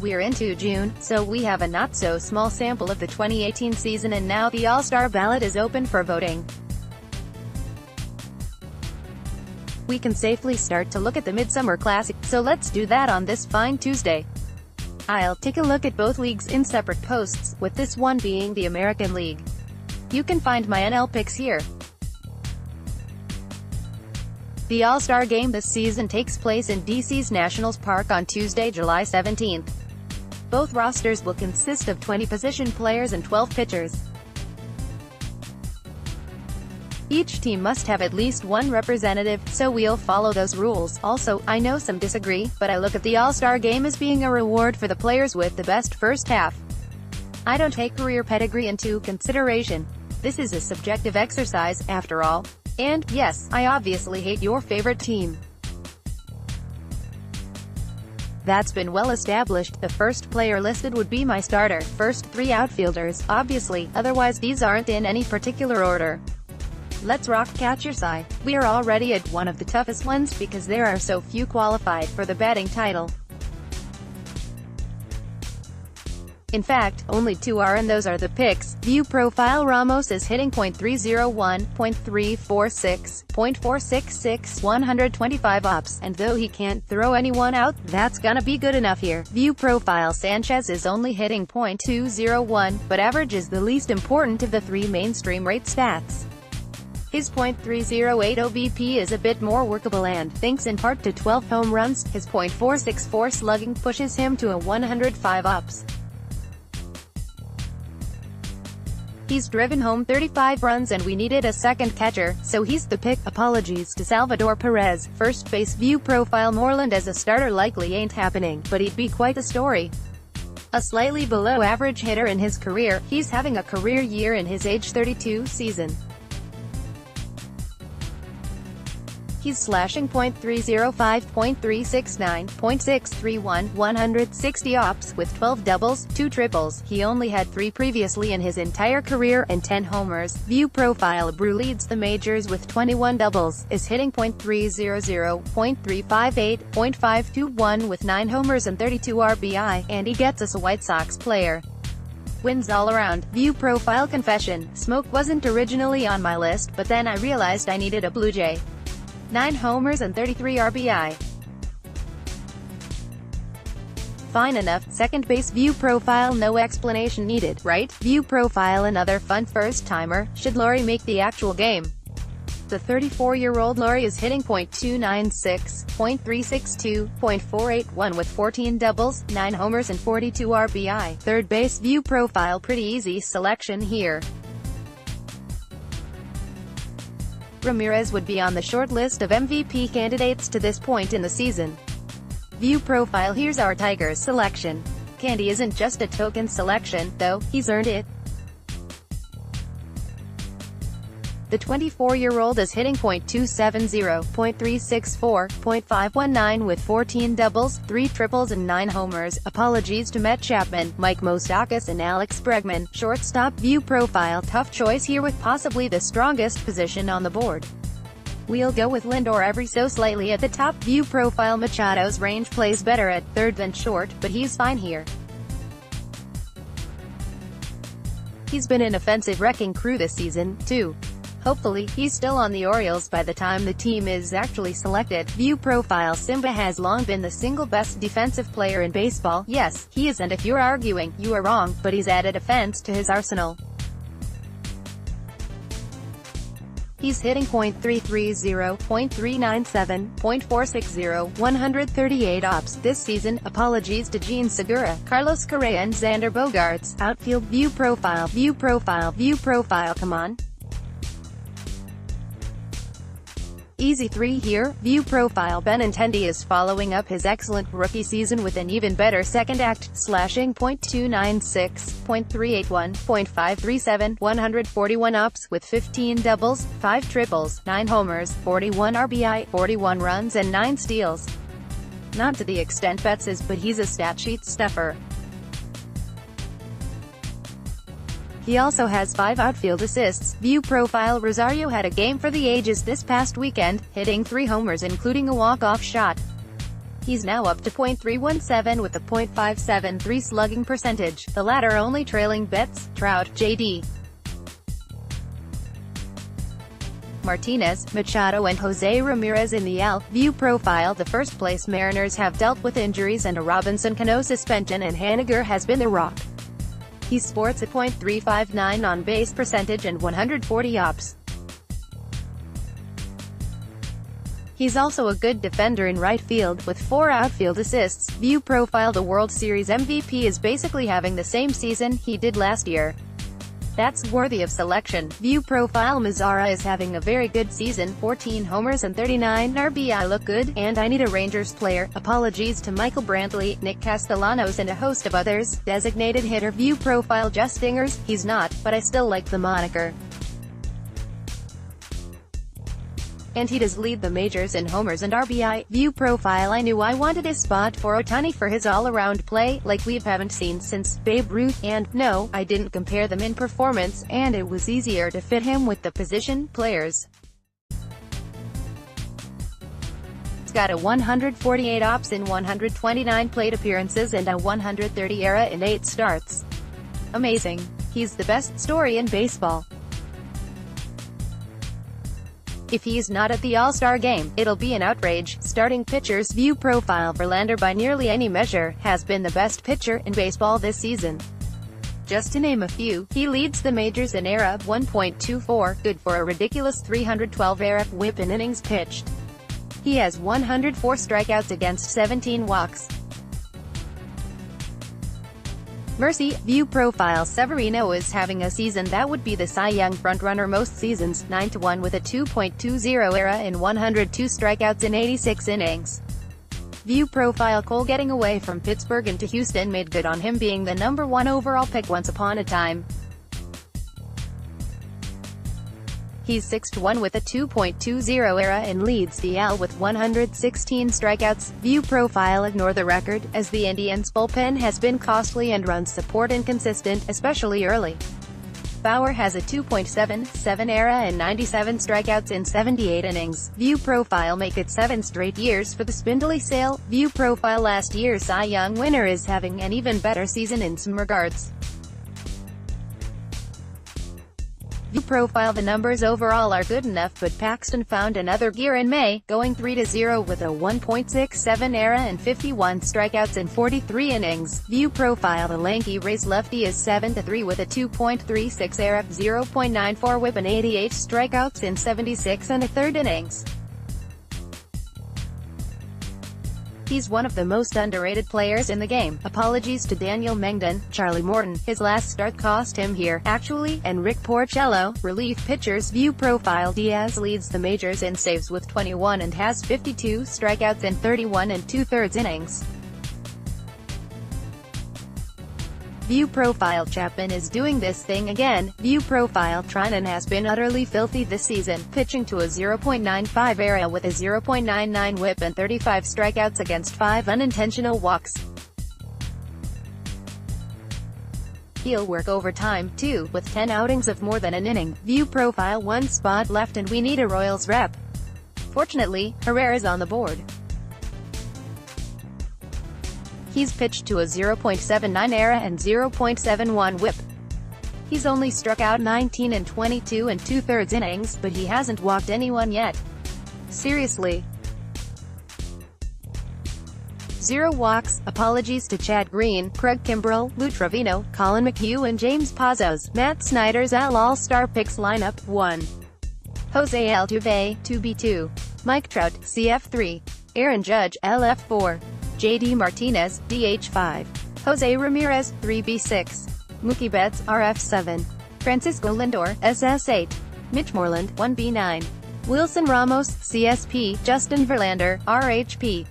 We're into June, so we have a not-so-small sample of the 2018 season, and now the All-Star ballot is open for voting. We can safely start to look at the Midsummer Classic, so let's do that on this fine Tuesday. I'll take a look at both leagues in separate posts, with this one being the American League. You can find my NL picks here. The All-Star Game this season takes place in DC's Nationals Park on Tuesday, July 17th. Both rosters will consist of 20 position players and 12 pitchers. Each team must have at least one representative, so we'll follow those rules. Also, I know some disagree, but I look at the All-Star Game as being a reward for the players with the best first half. I don't take career pedigree into consideration. This is a subjective exercise, after all. And, yes, I obviously hate your favorite team. That's been well established. The first player listed would be my starter, first three outfielders, obviously, otherwise these aren't in any particular order. Let's rock catcher's eye. We are already at one of the toughest ones because there are so few qualified for the batting title. In fact, only two are, and those are the picks. View profile: Ramos is hitting .301, .346, .466, 125 ops, and though he can't throw anyone out, that's gonna be good enough here. View profile: Sanchez is only hitting .201, but average is the least important of the three mainstream rate stats. His .308 OBP is a bit more workable and, thanks in part to 12 home runs, his .464 slugging pushes him to a 105 ops. He's driven home 35 runs and we needed a second catcher, so he's the pick. Apologies to Salvador Perez, first base. View profile: Moreland as a starter likely ain't happening, but he'd be quite the story. A slightly below average hitter in his career, he's having a career year in his age 32 season. He's slashing .305, .369, .631, 160 ops, with 12 doubles, 2 triples. He only had 3 previously in his entire career, and 10 homers. View profile: Abreu leads the majors with 21 doubles, is hitting .300, .358, .521 with 9 homers and 32 RBI, and he gets us a White Sox player. Wins all around. View profile: Confession: Smoke wasn't originally on my list, but then I realized I needed a Blue Jay. 9 homers and 33 RBI. Fine enough. Second base. View profile: No explanation needed, right? View profile: Another fun first-timer. Should Laurie make the actual game? The 34-year-old Laurie is hitting .296, .362, .481 with 14 doubles, 9 homers and 42 RBI. Third base. View profile: Pretty easy selection here. Ramirez would be on the short list of MVP candidates to this point in the season. View profile: Here's our Tigers selection. Candy isn't just a token selection, though, he's earned it. The 24-year-old is hitting .270, .364, .519 with 14 doubles, 3 triples and 9 homers. Apologies to Matt Chapman, Mike Moustakas and Alex Bregman. Shortstop. View profile: Tough choice here with possibly the strongest position on the board. We'll go with Lindor ever so slightly at the top. View profile: Machado's range plays better at third than short, but he's fine here. He's been an offensive wrecking crew this season, too. Hopefully, he's still on the Orioles by the time the team is actually selected. View profile: Simba has long been the single best defensive player in baseball. Yes, he is, and if you're arguing, you are wrong, but he's added offense to his arsenal. He's hitting .330, .397, .460, 138 ops this season. Apologies to Gene Segura, Carlos Correa and Xander Bogaerts. Outfield. View profile: View profile: View profile Come on. Easy 3 here. View profile: Benintendi is following up his excellent rookie season with an even better second act, slashing .296, .381, .537, 141 ops, with 15 doubles, 5 triples, 9 homers, 41 RBI, 41 runs and 9 steals. Not to the extent Betts is, but he's a stat sheet stuffer. He also has 5 outfield assists. View profile: Rosario had a game for the ages this past weekend, hitting 3 homers including a walk-off shot. He's now up to .317 with a .573 slugging percentage, the latter only trailing Betts, Trout, J.D. Martinez, Machado and Jose Ramirez in the View profile. The first-place Mariners have dealt with injuries and a Robinson Cano suspension, and Haniger has been the rock. He sports a .359 on-base percentage and 140 ops. He's also a good defender in right field, with 4 outfield assists. View profile. The World Series MVP is basically having the same season he did last year. That's worthy of selection. View profile. Mazara is having a very good season, 14 homers and 39 RBI look good, and I need a Rangers player. Apologies to Michael Brantley, Nick Castellanos and a host of others. Designated hitter. View profile. Just stingers, he's not, but I still like the moniker. And he does lead the majors in homers and RBI. View profile. I knew I wanted a spot for Ohtani for his all-around play, like we haven't seen since Babe Ruth, and, no, I didn't compare them in performance, and it was easier to fit him with the position players. He's got a 148 ops in 129 plate appearances and a 130 ERA in 8 starts. Amazing. He's the best story in baseball. If he's not at the All-Star Game, it'll be an outrage. Starting pitchers. View profile. Verlander, by nearly any measure, has been the best pitcher in baseball this season. Just to name a few, he leads the majors in ERA, 1.24, good for a ridiculous 312 ERA, WHIP in innings pitched. He has 104 strikeouts against 17 walks. Mercy. View profile. Severino is having a season that would be the Cy Young frontrunner most seasons, 9-1 with a 2.20 ERA in 102 strikeouts in 86 innings. View profile. Cole getting away from Pittsburgh into Houston made good on him being the #1 overall pick once upon a time. He's 6-1 with a 2.20 ERA and leads the AL with 116 strikeouts. View profile. Ignore the record, as the Indians' bullpen has been costly and run support inconsistent, especially early. Bauer has a 2.77 ERA and 97 strikeouts in 78 innings. View profile. Make it 7 straight years for the spindly Sale. View profile. Last year's Cy Young winner is having an even better season in some regards. View profile. The numbers overall are good enough, but Paxton found another gear in May, going 3-0 with a 1.67 ERA and 51 strikeouts in 43 innings. View profile. The lanky Rays lefty is 7-3 with a 2.36 ERA, 0.94 WHIP and 88 strikeouts in 76 1/3 innings. He's one of the most underrated players in the game. Apologies to Daniel Mengden, Charlie Morton, his last start cost him here, actually, and Rick Porcello. Relief pitchers. View profile. Diaz leads the majors in saves with 21 and has 52 strikeouts in 31 2/3 innings. View profile. Chapman is doing this thing again. View profile. Trinan has been utterly filthy this season, pitching to a 0.95 ERA with a 0.99 WHIP and 35 strikeouts against 5 unintentional walks. He'll work overtime, too, with 10 outings of more than an inning. View profile. 1 spot left and we need a Royals rep. Fortunately, Herrera's on the board. He's pitched to a 0.79 ERA and 0.71 WHIP. He's only struck out 19 in 22 2/3 innings, but he hasn't walked anyone yet. Seriously. 0 walks. Apologies to Chad Green, Craig Kimbrell, Lou Trevino, Colin McHugh and James Pazos. Matt Snyder's All-Star Picks lineup: 1. Jose Altuve, 2B2. Mike Trout, CF3. Aaron Judge, LF4. J.D. Martinez, DH5. Jose Ramirez, 3B6. Mookie Betts, RF7. Francisco Lindor, SS8. Mitch Moreland, 1B9. Wilson Ramos, CSP. Justin Verlander, RHP.